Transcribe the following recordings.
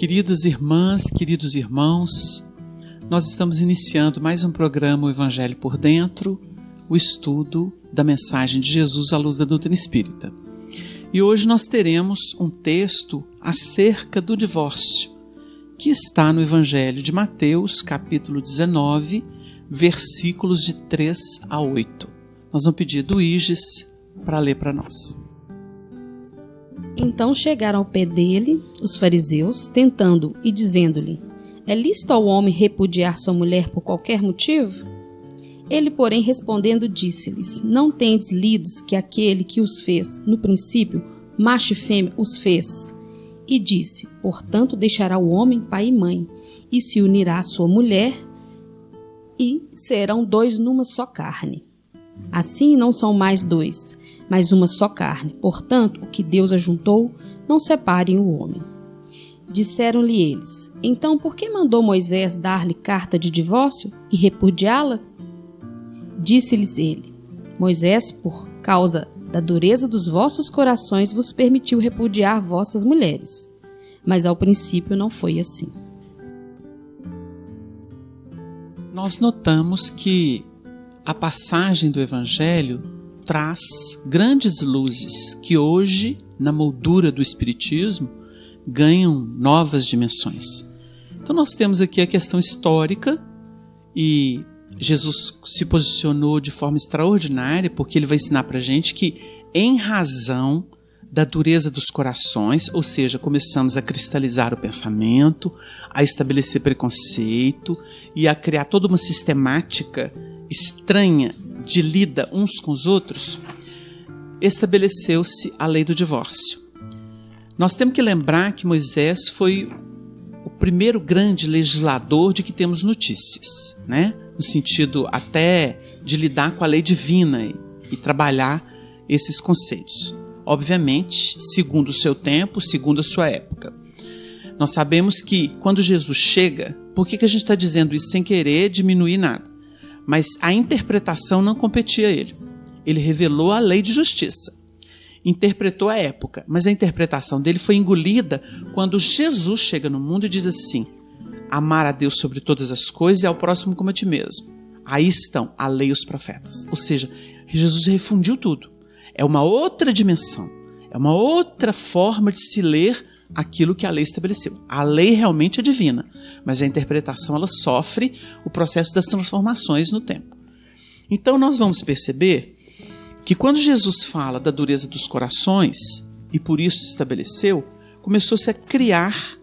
Queridas irmãs, queridos irmãos, nós estamos iniciando mais um programa, o Evangelho por Dentro, o estudo da mensagem de Jesus à luz da doutrina espírita. E hoje nós teremos um texto acerca do divórcio, que está no Evangelho de Mateus, capítulo 19, versículos de 3 a 8. Nós vamos pedir do Iges para ler para nós. Então chegaram ao pé dele os fariseus, tentando e dizendo-lhe: é lícito ao homem repudiar sua mulher por qualquer motivo? Ele, porém, respondendo, disse-lhes: não tendes lido que aquele que os fez, no princípio, macho e fêmea os fez? E disse: portanto, deixará o homem pai e mãe, e se unirá à sua mulher, e serão dois numa só carne. Assim não são mais dois, mas uma só carne. Portanto, o que Deus ajuntou, não separem o homem. Disseram-lhe eles: então por que mandou Moisés dar-lhe carta de divórcio e repudiá-la? Disse-lhes ele: Moisés, por causa da dureza dos vossos corações, vos permitiu repudiar vossas mulheres. Mas ao princípio não foi assim. Nós notamos que a passagem do Evangelho traz grandes luzes que hoje, na moldura do Espiritismo, ganham novas dimensões. Então nós temos aqui a questão histórica e Jesus se posicionou de forma extraordinária porque ele vai ensinar para a gente que em razão da dureza dos corações, ou seja, começamos a cristalizar o pensamento, a estabelecer preconceito e a criar toda uma sistemática estranha de lida uns com os outros, estabeleceu-se a lei do divórcio. Nós temos que lembrar que Moisés foi o primeiro grande legislador de que temos notícias, né? No sentido até de lidar com a lei divina e trabalhar esses conceitos. Obviamente, segundo o seu tempo, segundo a sua época. Nós sabemos que quando Jesus chega, por que a gente está dizendo isso sem querer diminuir nada? Mas a interpretação não competia a ele. Ele revelou a lei de justiça. Interpretou a época, mas a interpretação dele foi engolida quando Jesus chega no mundo e diz assim: amar a Deus sobre todas as coisas e ao próximo como a ti mesmo. Aí estão a lei e os profetas. Ou seja, Jesus refundiu tudo. É uma outra dimensão, é uma outra forma de se ler aquilo que a lei estabeleceu. A lei realmente é divina, mas a interpretação ela sofre o processo das transformações no tempo. Então nós vamos perceber que quando Jesus fala da dureza dos corações, e por isso se estabeleceu, começou-se a criar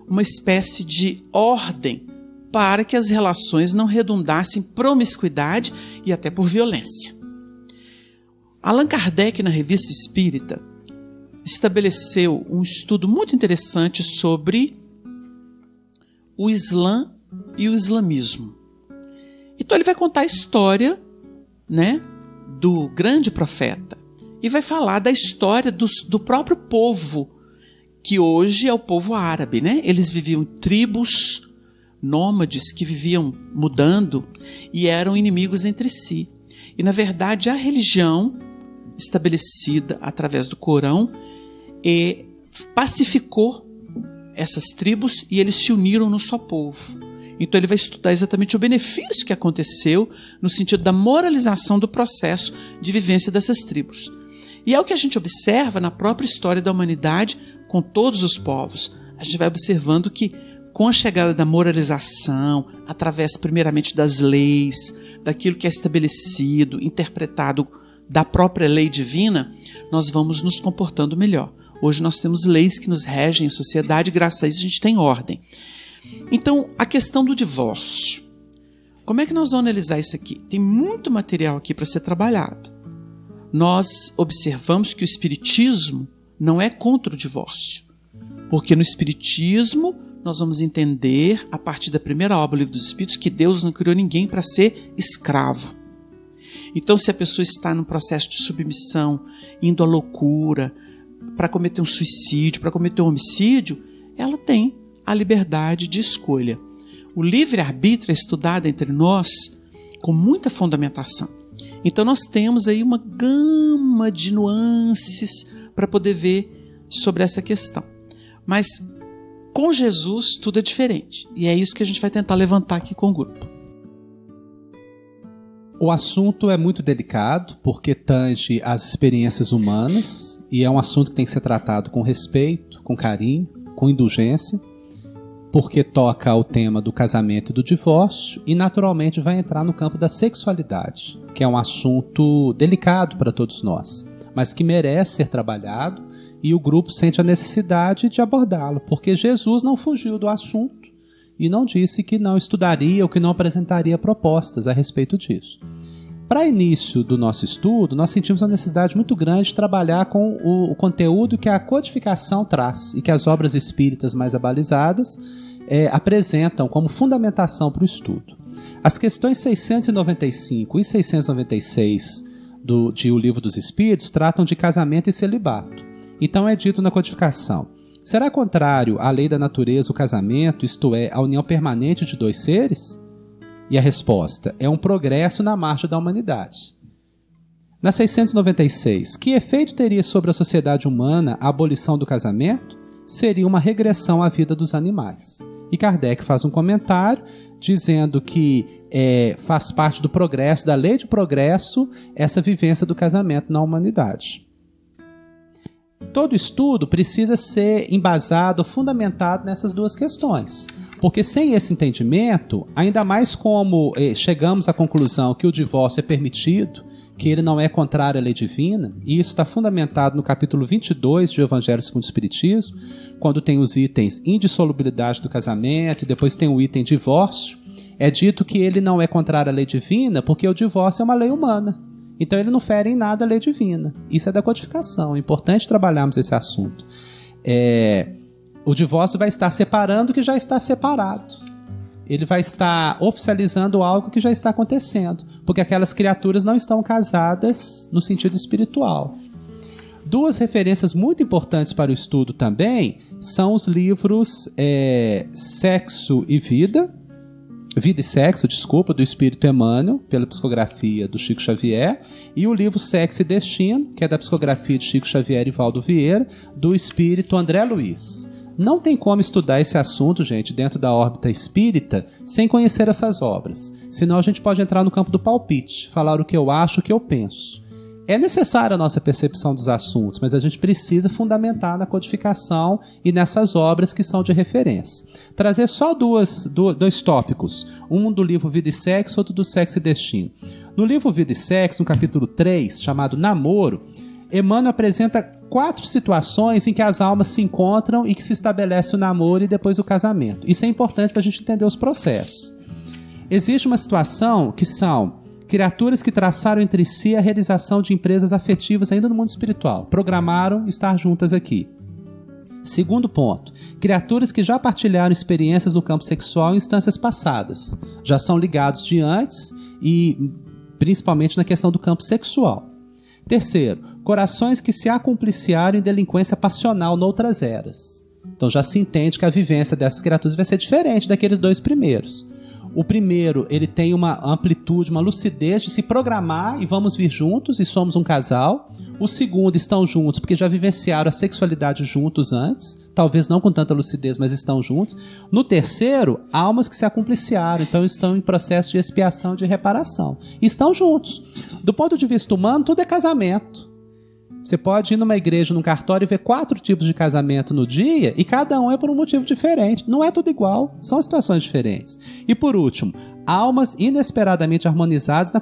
uma espécie de ordem para que as relações não redundassem em promiscuidade e até por violência. Allan Kardec, na Revista Espírita, estabeleceu um estudo muito interessante sobre o Islã e o islamismo. Então ele vai contar a história, né, do grande profeta e vai falar da história do próprio povo, que hoje é o povo árabe, né? Eles viviam em tribos nômades que viviam mudando e eram inimigos entre si. E na verdade a religião estabelecida através do Corão pacificou essas tribos e eles se uniram no só povo. Então ele vai estudar exatamente o benefício que aconteceu no sentido da moralização do processo de vivência dessas tribos. E é o que a gente observa na própria história da humanidade com todos os povos. A gente vai observando que com a chegada da moralização, através primeiramente das leis, daquilo que é estabelecido, interpretado da própria lei divina, nós vamos nos comportando melhor. Hoje nós temos leis que nos regem em sociedade, graças a isso a gente tem ordem. Então, a questão do divórcio. Como é que nós vamos analisar isso aqui? Tem muito material aqui para ser trabalhado. Nós observamos que o Espiritismo não é contra o divórcio. Porque no Espiritismo nós vamos entender, a partir da primeira obra do Livro dos Espíritos, que Deus não criou ninguém para ser escravo. Então, se a pessoa está num processo de submissão, indo à loucura, para cometer um suicídio, para cometer um homicídio, ela tem a liberdade de escolha. O livre-arbítrio é estudado entre nós com muita fundamentação. Então, nós temos aí uma gama de nuances para poder ver sobre essa questão. Mas com Jesus tudo é diferente. E é isso que a gente vai tentar levantar aqui com o grupo. O assunto é muito delicado, porque tange as experiências humanas, e é um assunto que tem que ser tratado com respeito, com carinho, com indulgência, porque toca o tema do casamento e do divórcio, e naturalmente vai entrar no campo da sexualidade, que é um assunto delicado para todos nós, mas que merece ser trabalhado, e o grupo sente a necessidade de abordá-lo, porque Jesus não fugiu do assunto, e não disse que não estudaria ou que não apresentaria propostas a respeito disso. Para início do nosso estudo, nós sentimos uma necessidade muito grande de trabalhar com o conteúdo que a codificação traz e que as obras espíritas mais abalizadas apresentam como fundamentação para o estudo. As questões 695 e 696 de O Livro dos Espíritos tratam de casamento e celibato. Então é dito na codificação: será contrário à lei da natureza o casamento, isto é, a união permanente de dois seres? E a resposta é um progresso na marcha da humanidade. Na 696, que efeito teria sobre a sociedade humana a abolição do casamento? Seria uma regressão à vida dos animais. E Kardec faz um comentário dizendo que faz parte do progresso, da lei de progresso, essa vivência do casamento na humanidade. Todo estudo precisa ser embasado, fundamentado nessas duas questões. Porque sem esse entendimento, ainda mais como chegamos à conclusão que o divórcio é permitido, que ele não é contrário à lei divina, e isso está fundamentado no capítulo 22 do Evangelho segundo o Espiritismo, quando tem os itens indissolubilidade do casamento, e depois tem o item divórcio, é dito que ele não é contrário à lei divina, porque o divórcio é uma lei humana. Então ele não fere em nada a lei divina. Isso é da codificação, é importante trabalharmos esse assunto. O divórcio vai estar separando o que já está separado. Ele vai estar oficializando algo que já está acontecendo, porque aquelas criaturas não estão casadas no sentido espiritual. Duas referências muito importantes para o estudo também são os livros Sexo e Vida, Vida e Sexo, do Espírito Emmanuel, pela psicografia do Chico Xavier, e o livro Sexo e Destino, que é da psicografia de Chico Xavier e Valdo Vieira, do Espírito André Luiz. Não tem como estudar esse assunto, gente, dentro da órbita espírita, sem conhecer essas obras. Senão a gente pode entrar no campo do palpite, falar o que eu acho, o que eu penso. É necessária a nossa percepção dos assuntos, mas a gente precisa fundamentar na codificação e nessas obras que são de referência. Trazer só dois tópicos, um do livro Vida e Sexo, outro do Sexo e Destino. No livro Vida e Sexo, no capítulo 3, chamado Namoro, Emmanuel apresenta 4 situações em que as almas se encontram e que se estabelece o namoro e depois o casamento. Isso é importante para a gente entender os processos. Existe uma situação que são criaturas que traçaram entre si a realização de empresas afetivas ainda no mundo espiritual. Programaram estar juntas aqui. Segundo ponto, criaturas que já partilharam experiências no campo sexual em instâncias passadas. Já são ligados de antes e principalmente na questão do campo sexual. Terceiro, corações que se acumpliciaram em delinquência passional noutras eras. Então já se entende que a vivência dessas criaturas vai ser diferente daqueles 2 primeiros. O primeiro, ele tem uma amplitude, uma lucidez de se programar e vamos vir juntos e somos um casal. O segundo, estão juntos porque já vivenciaram a sexualidade juntos antes, talvez não com tanta lucidez, mas estão juntos. No terceiro, almas que se acumpliciaram, então estão em processo de expiação e de reparação. E estão juntos. Do ponto de vista humano, tudo é casamento. Você pode ir numa igreja, num cartório e ver 4 tipos de casamento no dia e cada um é por um motivo diferente. Não é tudo igual, são situações diferentes. E por último, almas inesperadamente harmonizadas na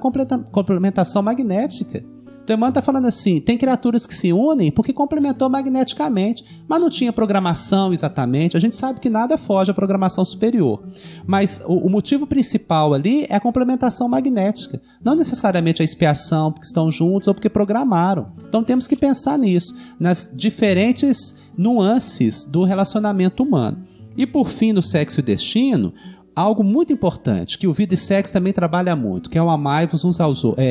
complementação magnética. Então, o Emmanuel está falando assim, tem criaturas que se unem porque complementou magneticamente, mas não tinha programação exatamente. A gente sabe que nada foge à programação superior. Mas o motivo principal ali é a complementação magnética. Não necessariamente a expiação, porque estão juntos ou porque programaram. Então, temos que pensar nisso, nas diferentes nuances do relacionamento humano. E, por fim, no Sexo e Destino, algo muito importante, que o Vida e Sexo também trabalha muito, que é o amai-vos uns aos outros,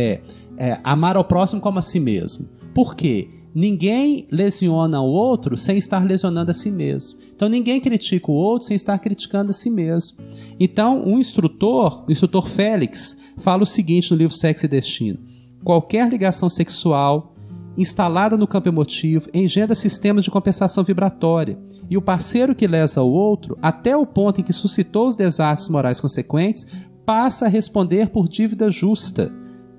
amar ao próximo como a si mesmo. Por quê? Ninguém lesiona o outro sem estar lesionando a si mesmo. Então ninguém critica o outro sem estar criticando a si mesmo. Então o instrutor Félix, fala o seguinte no livro Sexo e Destino: qualquer ligação sexual instalada no campo emotivo, engendra sistemas de compensação vibratória. E o parceiro que lesa o outro, até o ponto em que suscitou os desastres morais consequentes, passa a responder por dívida justa.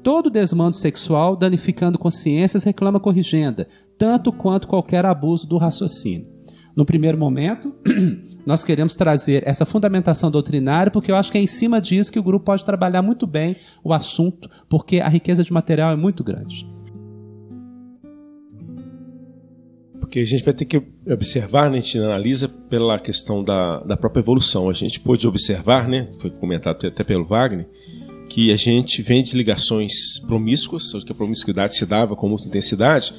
Todo desmando sexual, danificando consciências, reclama corrigenda, tanto quanto qualquer abuso do raciocínio. No primeiro momento, nós queremos trazer essa fundamentação doutrinária, porque eu acho que é em cima disso que o grupo pode trabalhar muito bem o assunto, porque a riqueza de material é muito grande. Porque a gente vai ter que observar, né, a gente analisa pela questão da própria evolução. A gente pôde observar, né, foi comentado até pelo Wagner, que a gente vem de ligações promíscuas, que a promiscuidade se dava com muita intensidade,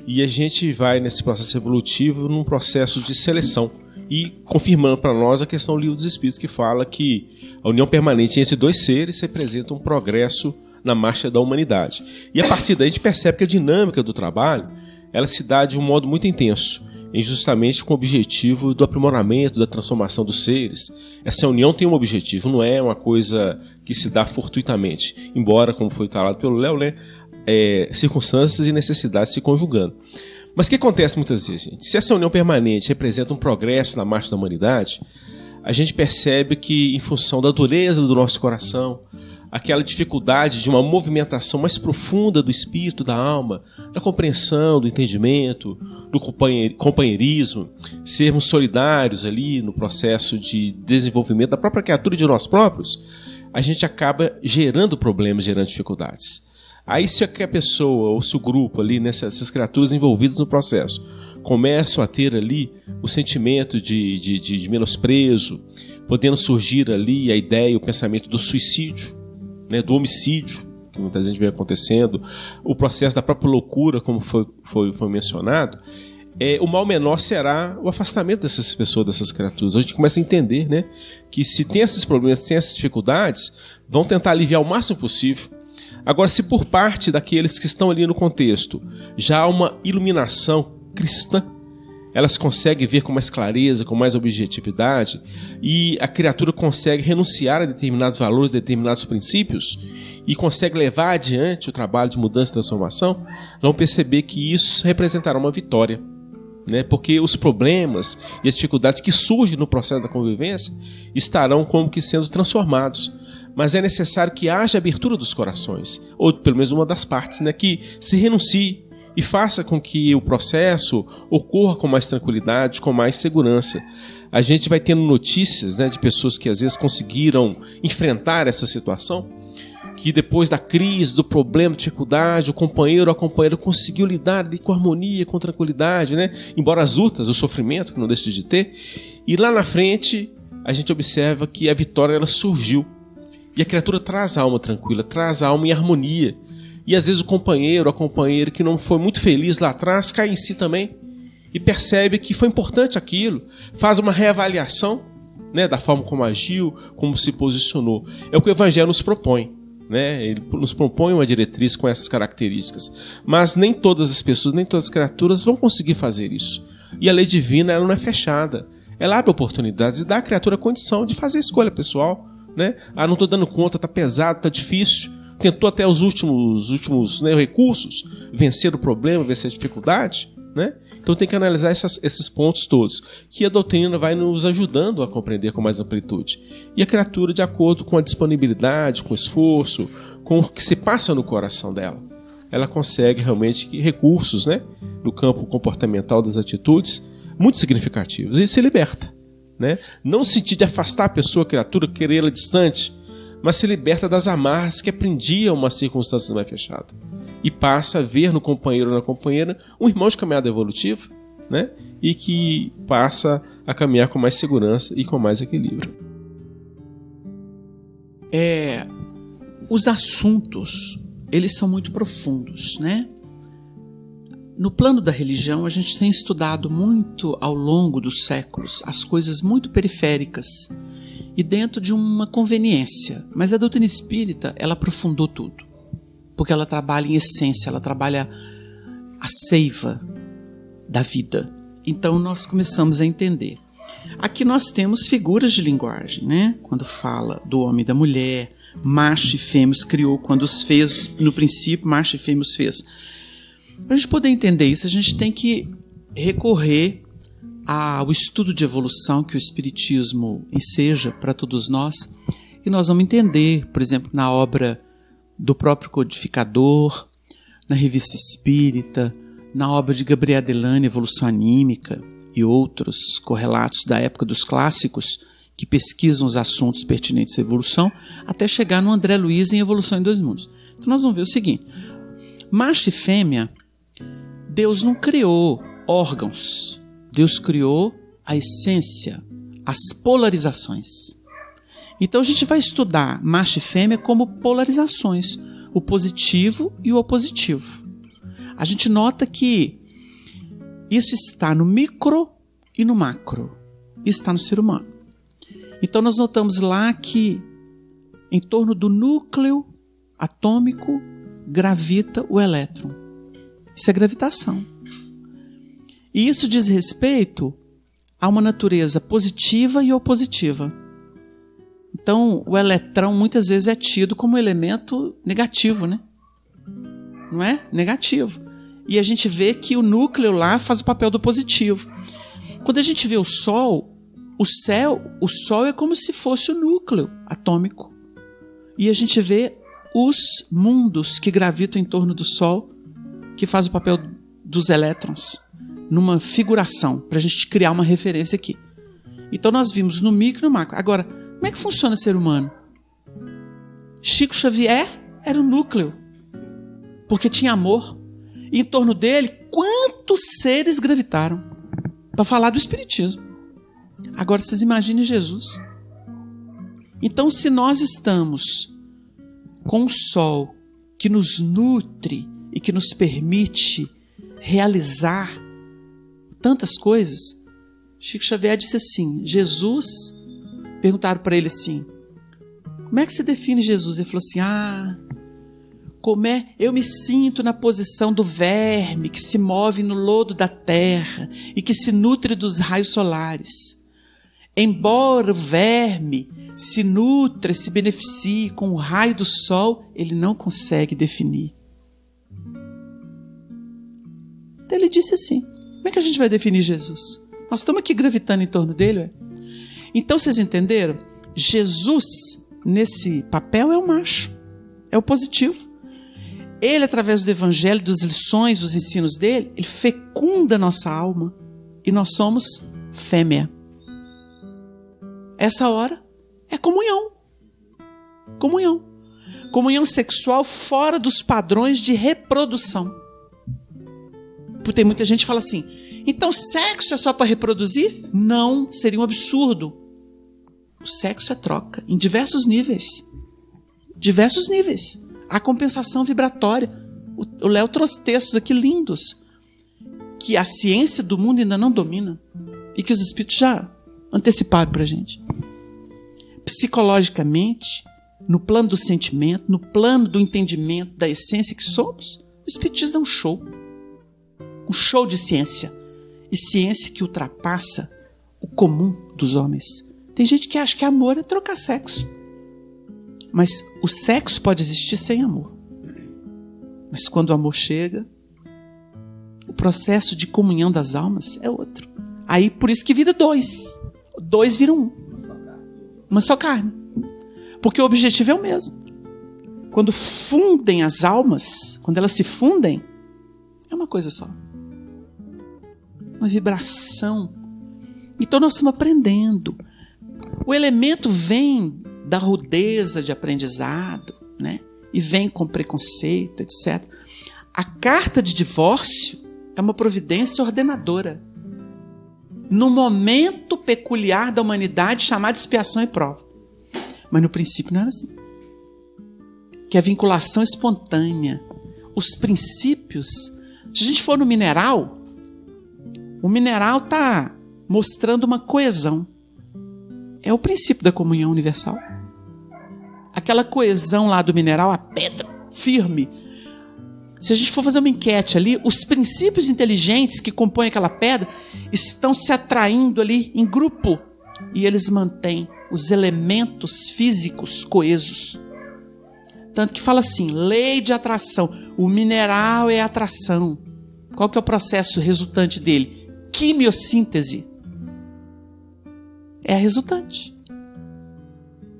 e a gente vai nesse processo evolutivo num processo de seleção, e confirmando para nós a questão do Livro dos Espíritos, que fala que a união permanente entre dois seres representa um progresso na marcha da humanidade. E a partir daí a gente percebe que a dinâmica do trabalho ela se dá de um modo muito intenso, justamente com o objetivo do aprimoramento, da transformação dos seres. Essa união tem um objetivo, não é uma coisa que se dá fortuitamente, embora, como foi falado pelo Léo, né, circunstâncias e necessidades se conjugando. Mas o que acontece muitas vezes, gente? Se essa união permanente representa um progresso na marcha da humanidade, a gente percebe que, em função da dureza do nosso coração, aquela dificuldade de uma movimentação mais profunda do espírito, da alma, da compreensão, do entendimento, do companheirismo, sermos solidários ali no processo de desenvolvimento da própria criatura e de nós próprios, a gente acaba gerando problemas, gerando dificuldades. Aí se a pessoa ou se o grupo ali, essas criaturas envolvidas no processo, começam a ter ali o sentimento de menosprezo, podendo surgir ali a ideia, o pensamento do suicídio, né, do homicídio, que muitas vezes vem acontecendo, o processo da própria loucura, como foi mencionado, o mal menor será o afastamento dessas pessoas, dessas criaturas. A gente começa a entender, né, que se tem esses problemas, se tem essas dificuldades, vão tentar aliviar o máximo possível. Agora, se por parte daqueles que estão ali no contexto já há uma iluminação cristã, elas conseguem ver com mais clareza, com mais objetividade, e a criatura consegue renunciar a determinados valores, determinados princípios, e consegue levar adiante o trabalho de mudança e transformação, vão perceber que isso representará uma vitória, né? Porque os problemas e as dificuldades que surgem no processo da convivência estarão como que sendo transformados. Mas é necessário que haja abertura dos corações, ou pelo menos uma das partes, né? Que se renuncie e faça com que o processo ocorra com mais tranquilidade, com mais segurança. A gente vai tendo notícias, né, de pessoas que às vezes conseguiram enfrentar essa situação, que depois da crise, do problema, dificuldade, o companheiro ou a companheira conseguiu lidar ali com harmonia, com tranquilidade, né? Embora as lutas, o sofrimento que não deixa de ter. E lá na frente a gente observa que a vitória ela surgiu. E a criatura traz a alma tranquila, traz a alma em harmonia. E às vezes o companheiro ou a companheira que não foi muito feliz lá atrás cai em si também e percebe que foi importante aquilo, faz uma reavaliação, né, da forma como agiu, como se posicionou. É o que o Evangelho nos propõe, né? Ele nos propõe uma diretriz com essas características. Mas nem todas as pessoas, nem todas as criaturas vão conseguir fazer isso. E a lei divina ela não é fechada. Ela abre oportunidades e dá à criatura a condição de fazer a escolha pessoal, né? Ah, não estou dando conta, está pesado, está difícil. Tentou até os últimos, né, recursos, vencer o problema, vencer a dificuldade, né? Então tem que analisar esses pontos todos, que a doutrina vai nos ajudando a compreender com mais amplitude. E a criatura, de acordo com a disponibilidade, com o esforço, com o que se passa no coração dela, ela consegue realmente recursos, né, no campo comportamental das atitudes muito significativos e se liberta, né? Não no sentido de afastar a pessoa, a criatura, querê-la distante, mas se liberta das amarras que prendiam uma circunstância mais fechada e passa a ver no companheiro ou na companheira um irmão de caminhada evolutiva, né? E que passa a caminhar com mais segurança e com mais equilíbrio. Os assuntos, eles são muito profundos, né? No plano da religião, a gente tem estudado muito ao longo dos séculos as coisas muito periféricas e dentro de uma conveniência. Mas a doutrina espírita, ela aprofundou tudo. Porque ela trabalha em essência, ela trabalha a seiva da vida. Então nós começamos a entender. Aqui nós temos figuras de linguagem, né? Quando fala do homem e da mulher, macho e fêmea os criou, quando os fez, no princípio, macho e fêmea os fez. Para a gente poder entender isso, a gente tem que recorrer ao estudo de evolução que o Espiritismo enseja para todos nós. E nós vamos entender, por exemplo, na obra do próprio codificador, na Revista Espírita, na obra de Gabriel Delane, Evolução Anímica, e outros correlatos da época dos clássicos que pesquisam os assuntos pertinentes à evolução, até chegar no André Luiz em Evolução em Dois Mundos. Então nós vamos ver o seguinte: macho e fêmea, Deus não criou órgãos, Deus criou a essência, as polarizações. Então a gente vai estudar macho e fêmea como polarizações, o positivo e o opositivo. A gente nota que isso está no micro e no macro. Isso está no ser humano. Então nós notamos lá que em torno do núcleo atômico gravita o elétron. Isso é gravitação. E isso diz respeito a uma natureza positiva e opositiva. Então o eletrão muitas vezes é tido como elemento negativo, né? Não é? Negativo. E a gente vê que o núcleo lá faz o papel do positivo. Quando a gente vê o Sol é como se fosse o núcleo atômico. E a gente vê os mundos que gravitam em torno do Sol, que faz o papel dos elétrons, numa figuração, para a gente criar uma referência aqui. Então nós vimos no micro e no macro. Agora, como é que funciona o ser humano? Chico Xavier era o núcleo, porque tinha amor. E em torno dele, quantos seres gravitaram para falar do Espiritismo? Agora vocês imaginem Jesus. Então, se nós estamos com o Sol que nos nutre e que nos permite realizar tantas coisas, Chico Xavier disse assim: Jesus, perguntaram para ele assim, como é que você define Jesus? Ele falou assim: eu me sinto na posição do verme que se move no lodo da terra e que se nutre dos raios solares. Embora o verme se nutra, se beneficie com o raio do sol, ele não consegue definir. Então ele disse assim: como é que a gente vai definir Jesus? Nós estamos aqui gravitando em torno dele, ué? Então vocês entenderam? Jesus, nesse papel, é o macho, é o positivo. Ele, através do evangelho, das lições, dos ensinos dele, ele fecunda a nossa alma e nós somos fêmea. Essa hora é comunhão. Comunhão. Comunhão sexual fora dos padrões de reprodução. Porque tem muita gente que fala assim: então sexo é só para reproduzir? Não, seria um absurdo. O sexo é troca em diversos níveis. Diversos níveis. A compensação vibratória. O Léo trouxe textos aqui lindos que a ciência do mundo ainda não domina e que os espíritos já anteciparam para a gente. Psicologicamente, no plano do sentimento, no plano do entendimento da essência que somos, o espiritismo dá um show de ciência, e ciência que ultrapassa o comum dos homens. Tem gente que acha que amor é trocar sexo. Mas o sexo pode existir sem amor. Mas quando o amor chega, o processo de comunhão das almas é outro. Aí por isso que vira dois. Dois viram um. Uma só carne. Porque o objetivo é o mesmo. Quando fundem as almas, quando elas se fundem, é uma coisa só. Uma vibração. Então nós estamos aprendendo. O elemento vem da rudeza de aprendizado, né? E vem com preconceito, etc. A carta de divórcio é uma providência ordenadora. No momento peculiar da humanidade chamado expiação e prova. Mas no princípio não era assim. Que a vinculação espontânea, os princípios. Se a gente for no mineral, o mineral está mostrando uma coesão. É o princípio da comunhão universal. Aquela coesão lá do mineral, a pedra firme. Se a gente for fazer uma enquete ali, os princípios inteligentes que compõem aquela pedra estão se atraindo ali em grupo. E eles mantêm os elementos físicos coesos. Tanto que fala assim, lei de atração. O mineral é atração. Qual que é o processo resultante dele? Quimiossíntese. É a resultante.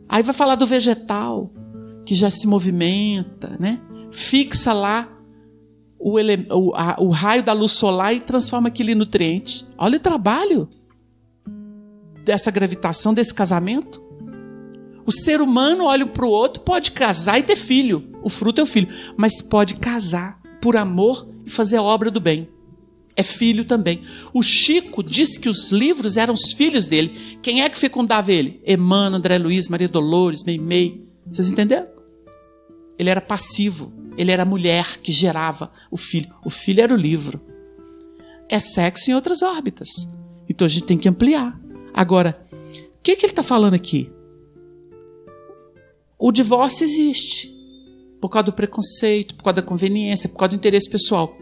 Aí vai falar do vegetal, que já se movimenta, né? Fixa lá o raio da luz solar e transforma aquilo em nutriente. Olha o trabalho dessa gravitação, desse casamento. O ser humano olha um para o outro, pode casar e ter filho. O fruto é o filho. Mas pode casar por amor e fazer a obra do bem. É filho também. O Chico disse que os livros eram os filhos dele. Quem é que fecundava ele? Emmanuel, André Luiz, Maria Dolores, Meimei. Vocês entenderam? Ele era passivo. Ele era a mulher que gerava o filho. O filho era o livro. É sexo em outras órbitas. Então a gente tem que ampliar. Agora, o que ele está falando aqui? O divórcio existe. Por causa do preconceito, por causa da conveniência, por causa do interesse pessoal.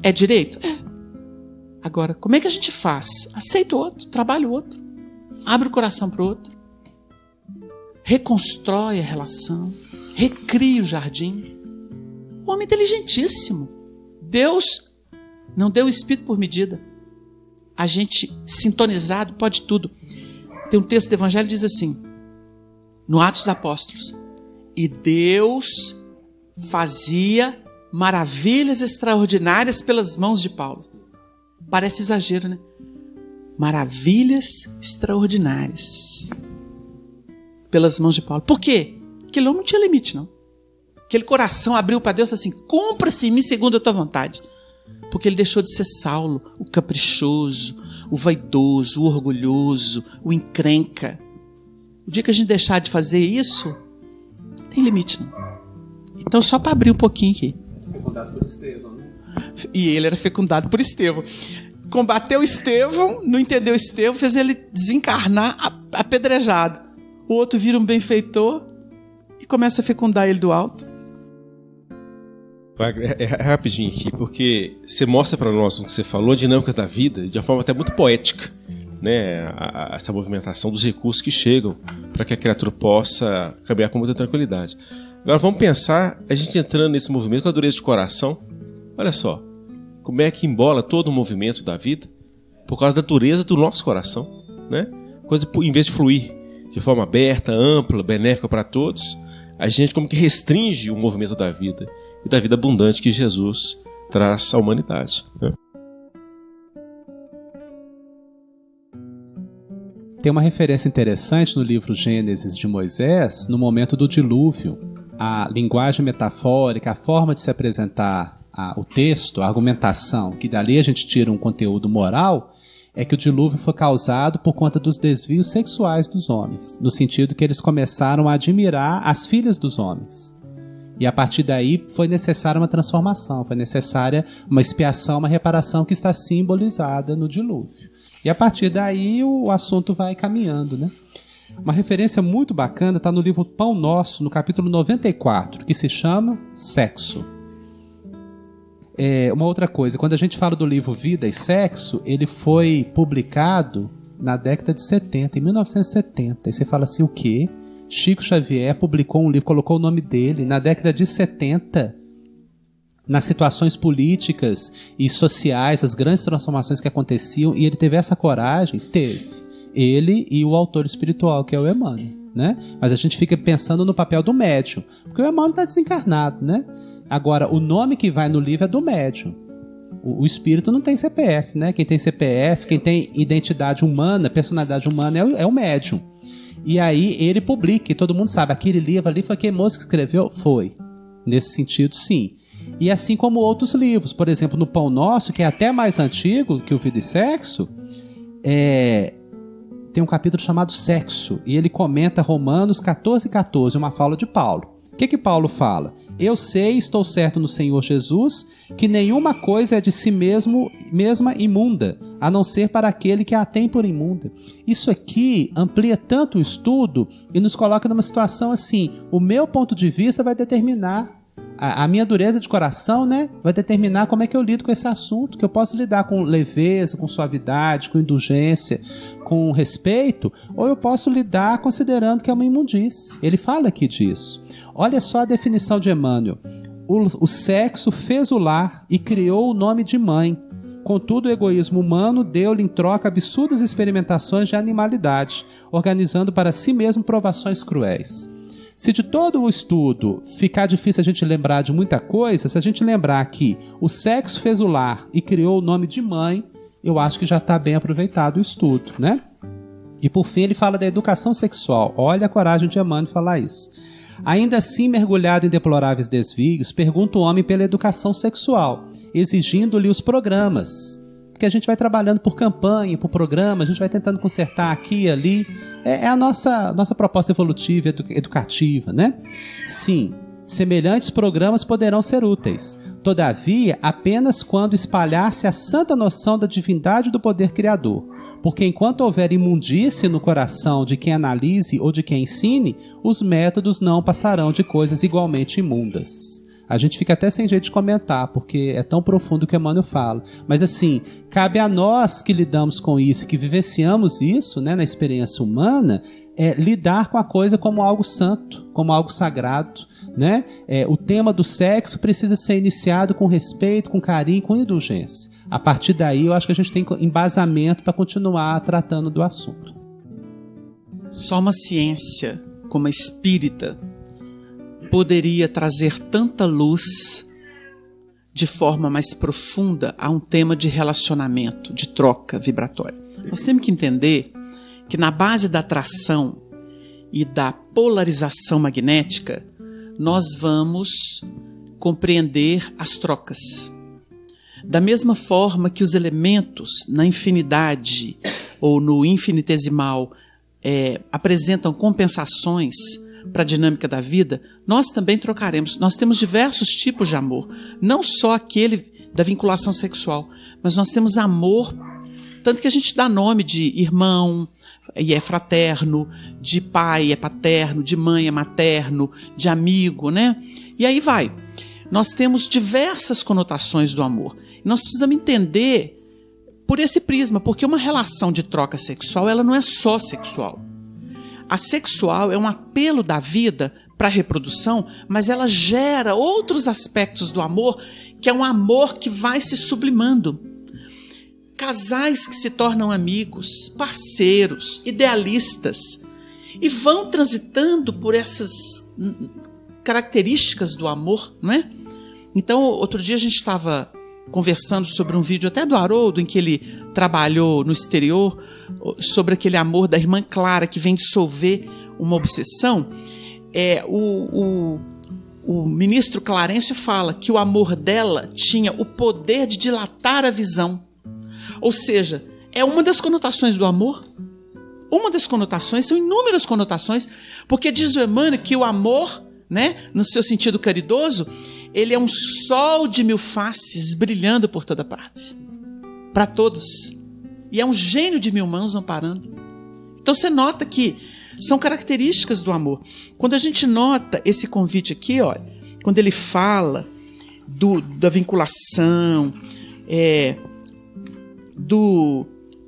É direito? É. Agora, como é que a gente faz? Aceita o outro, trabalha o outro. Abre o coração para o outro. Reconstrói a relação. Recria o jardim. Um homem inteligentíssimo. Deus não deu o espírito por medida. A gente, sintonizado, pode tudo. Tem um texto do Evangelho que diz assim, no Atos dos Apóstolos, e Deus fazia maravilhas extraordinárias pelas mãos de Paulo. Parece exagero, né? Maravilhas extraordinárias pelas mãos de Paulo. Por quê? Aquele homem não tinha limite, não. Aquele coração abriu para Deus e falou assim, cumpra-se em mim segundo a tua vontade. Porque ele deixou de ser Saulo, o caprichoso, o vaidoso, o orgulhoso, o encrenca. O dia que a gente deixar de fazer isso, não tem limite, não. Então, só para abrir um pouquinho aqui. Fecundado por Estevão, né? E ele era fecundado por Estevão. Combateu Estevão, não entendeu Estevão, fez ele desencarnar apedrejado. O outro vira um benfeitor e começa a fecundar ele do alto. É rapidinho aqui, porque você mostra para nós o que você falou, a dinâmica da vida, de uma forma até muito poética, né? Essa movimentação dos recursos que chegam para que a criatura possa caminhar com muita tranquilidade. Agora vamos pensar, a gente entrando nesse movimento com a dureza de coração, olha só, como é que embola todo o movimento da vida por causa da dureza do nosso coração, né? Coisa, em vez de fluir de forma aberta, ampla, benéfica para todos, a gente como que restringe o movimento da vida e da vida abundante que Jesus traz à humanidade, né? Tem uma referência interessante no livro Gênesis de Moisés, no momento do dilúvio. A linguagem metafórica, a forma de se apresentar o texto, a argumentação, que dali a gente tira um conteúdo moral, é que o dilúvio foi causado por conta dos desvios sexuais dos homens, no sentido que eles começaram a admirar as filhas dos homens. E a partir daí foi necessária uma transformação, foi necessária uma expiação, uma reparação que está simbolizada no dilúvio. E a partir daí o assunto vai caminhando, né? Uma referência muito bacana está no livro Pão Nosso, no capítulo 94, que se chama Sexo. Uma outra coisa, quando a gente fala do livro Vida e Sexo, ele foi publicado na década de 70, em 1970. E você fala assim, o quê? Chico Xavier publicou um livro, colocou o nome dele, na década de 70, nas situações políticas e sociais, as grandes transformações que aconteciam, e ele teve essa coragem? Teve. Ele e o autor espiritual, que é o Emmanuel, né? Mas a gente fica pensando no papel do médium, porque o Emmanuel está desencarnado, né? Agora, o nome que vai no livro é do médium. O espírito não tem CPF, né? Quem tem CPF, quem tem identidade humana, personalidade humana é o médium. E aí ele publica, e todo mundo sabe, aquele livro ali foi quem moço que escreveu? Foi. Nesse sentido, sim. E assim como outros livros, por exemplo, no Pão Nosso, que é até mais antigo que o Vida e Sexo, tem um capítulo chamado Sexo, e ele comenta Romanos 14:14, uma fala de Paulo. O que Paulo fala? Eu sei, estou certo no Senhor Jesus, que nenhuma coisa é de si mesma imunda, a não ser para aquele que a tem por imunda. Isso aqui amplia tanto o estudo e nos coloca numa situação assim, o meu ponto de vista vai determinar, a minha dureza de coração, né, vai determinar como é que eu lido com esse assunto, que eu posso lidar com leveza, com suavidade, com indulgência, com respeito, ou eu posso lidar considerando que é uma imundície. Ele fala aqui disso. Olha só a definição de Emmanuel. o sexo fez o lar e criou o nome de mãe. Contudo, o egoísmo humano deu-lhe em troca absurdas experimentações de animalidade, organizando para si mesmo provações cruéis. Se de todo o estudo ficar difícil a gente lembrar de muita coisa, se a gente lembrar que o sexo fez o lar e criou o nome de mãe, eu acho que já está bem aproveitado o estudo, né? E por fim ele fala da educação sexual. Olha a coragem de Emmanuel falar isso. Ainda assim, mergulhado em deploráveis desvios, pergunta o homem pela educação sexual, exigindo-lhe os programas. Porque a gente vai trabalhando por campanha, por programa, a gente vai tentando consertar aqui e ali. É a nossa proposta evolutiva, educativa, né? Sim, semelhantes programas poderão ser úteis. Todavia, apenas quando espalhar-se a santa noção da divindade do poder criador. Porque enquanto houver imundície no coração de quem analise ou de quem ensine, os métodos não passarão de coisas igualmente imundas. A gente fica até sem jeito de comentar, porque é tão profundo o que Emmanuel fala. Mas assim, cabe a nós que lidamos com isso, que vivenciamos isso, né, na experiência humana, lidar com a coisa como algo santo, como algo sagrado, né? O tema do sexo precisa ser iniciado com respeito, com carinho, com indulgência. A partir daí, eu acho que a gente tem embasamento para continuar tratando do assunto. Só uma ciência como a espírita poderia trazer tanta luz de forma mais profunda a um tema de relacionamento, de troca vibratória. Nós temos que entender que na base da atração e da polarização magnética, nós vamos compreender as trocas. Da mesma forma que os elementos na infinidade ou no infinitesimal apresentam compensações para a dinâmica da vida, nós também trocaremos. Nós temos diversos tipos de amor, não só aquele da vinculação sexual, mas nós temos amor, tanto que a gente dá nome de irmão e é fraterno, de pai é paterno, de mãe é materno, de amigo, né? E aí vai. Nós temos diversas conotações do amor. Nós precisamos entender por esse prisma, porque uma relação de troca sexual, ela não é só sexual. A sexual é um apelo da vida para a reprodução, mas ela gera outros aspectos do amor, que é um amor que vai se sublimando. Casais que se tornam amigos, parceiros, idealistas, e vão transitando por essas características do amor, não é? Então, outro dia a gente estava conversando sobre um vídeo até do Haroldo, em que ele trabalhou no exterior, sobre aquele amor da irmã Clara, que vem dissolver uma obsessão. O ministro Clarencio fala que o amor dela tinha o poder de dilatar a visão. Ou seja, é uma das conotações do amor. Uma das conotações, são inúmeras conotações, porque diz o Emmanuel que o amor, né, no seu sentido caridoso, ele é um sol de mil faces brilhando por toda parte, para todos. E é um gênio de mil mãos amparando. Então você nota que são características do amor. Quando a gente nota esse convite aqui, olha, quando ele fala da vinculação,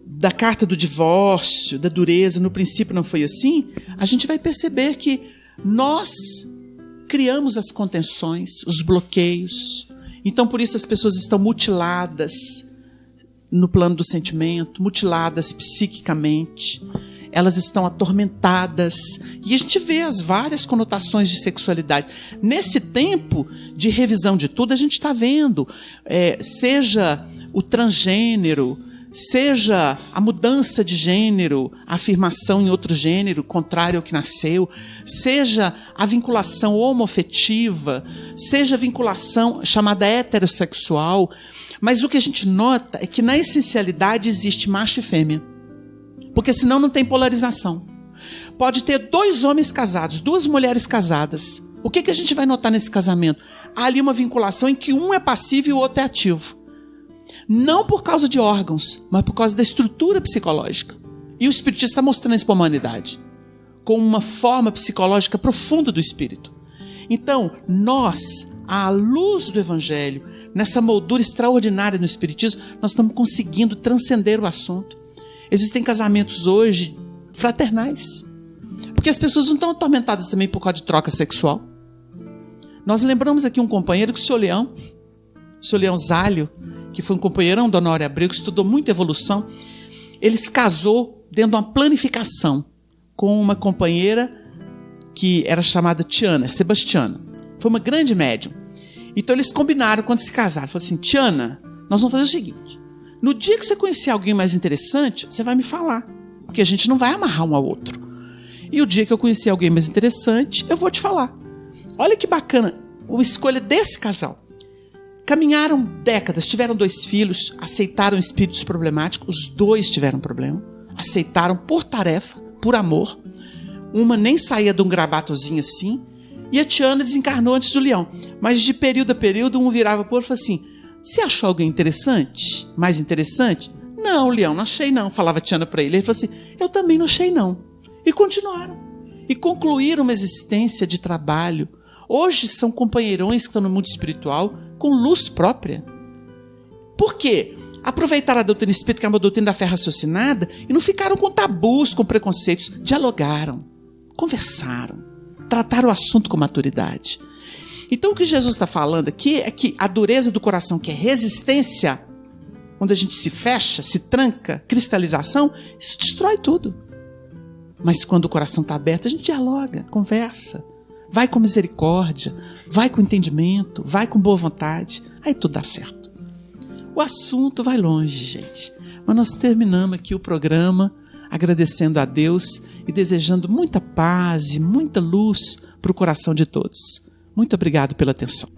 da carta do divórcio, da dureza, no princípio não foi assim, a gente vai perceber que nós criamos as contenções, os bloqueios. Então, por isso as pessoas estão mutiladas no plano do sentimento, mutiladas psiquicamente, elas estão atormentadas. E a gente vê as várias conotações de sexualidade. Nesse tempo de revisão de tudo, a gente está vendo, seja o transgênero, seja a mudança de gênero, a afirmação em outro gênero, contrário ao que nasceu, seja a vinculação homoafetiva, seja a vinculação chamada heterossexual. Mas o que a gente nota é que na essencialidade existe macho e fêmea. Porque senão não tem polarização. Pode ter 2 homens casados, 2 mulheres casadas. O que a gente vai notar nesse casamento? Há ali uma vinculação em que um é passivo e o outro é ativo. Não por causa de órgãos, mas por causa da estrutura psicológica. E o Espiritismo está mostrando isso para a humanidade, como uma forma psicológica profunda do espírito. Então, nós, à luz do Evangelho, nessa moldura extraordinária no Espiritismo, nós estamos conseguindo transcender o assunto. Existem casamentos hoje fraternais, porque as pessoas não estão atormentadas também por causa de troca sexual. Nós lembramos aqui um companheiro que o senhor Leão Zálio, que foi um companheirão da Honória Abreu, que estudou muito evolução, ele se casou dentro de uma planificação com uma companheira que era chamada Tiana, Sebastiana. Foi uma grande médium. Então eles combinaram quando se casaram. Falaram assim, Tiana, nós vamos fazer o seguinte, no dia que você conhecer alguém mais interessante, você vai me falar, porque a gente não vai amarrar um ao outro. E o dia que eu conhecer alguém mais interessante, eu vou te falar. Olha que bacana a escolha desse casal. Caminharam décadas, tiveram 2 filhos, aceitaram espíritos problemáticos, os 2 tiveram problema, aceitaram por tarefa, por amor. Uma nem saía de um grabatozinho assim, e a Tiana desencarnou antes do Leão. Mas de período a período, um virava para o outro e falava assim, você achou alguém interessante? Mais interessante? Não, Leão, não achei não, falava a Tiana para ele. Ele falou assim, eu também não achei não. E continuaram. E concluíram uma existência de trabalho. Hoje são companheirões que estão no mundo espiritual com luz própria. Por quê? Aproveitaram a doutrina espírita, que é uma doutrina da fé raciocinada, e não ficaram com tabus, com preconceitos. Dialogaram, conversaram, trataram o assunto com maturidade. Então o que Jesus está falando aqui é que a dureza do coração, que é resistência, quando a gente se fecha, se tranca, cristalização, isso destrói tudo. Mas quando o coração está aberto, a gente dialoga, conversa, vai com misericórdia, vai com entendimento, vai com boa vontade, aí tudo dá certo. O assunto vai longe, gente, mas nós terminamos aqui o programa agradecendo a Deus e desejando muita paz e muita luz para o coração de todos. Muito obrigado pela atenção.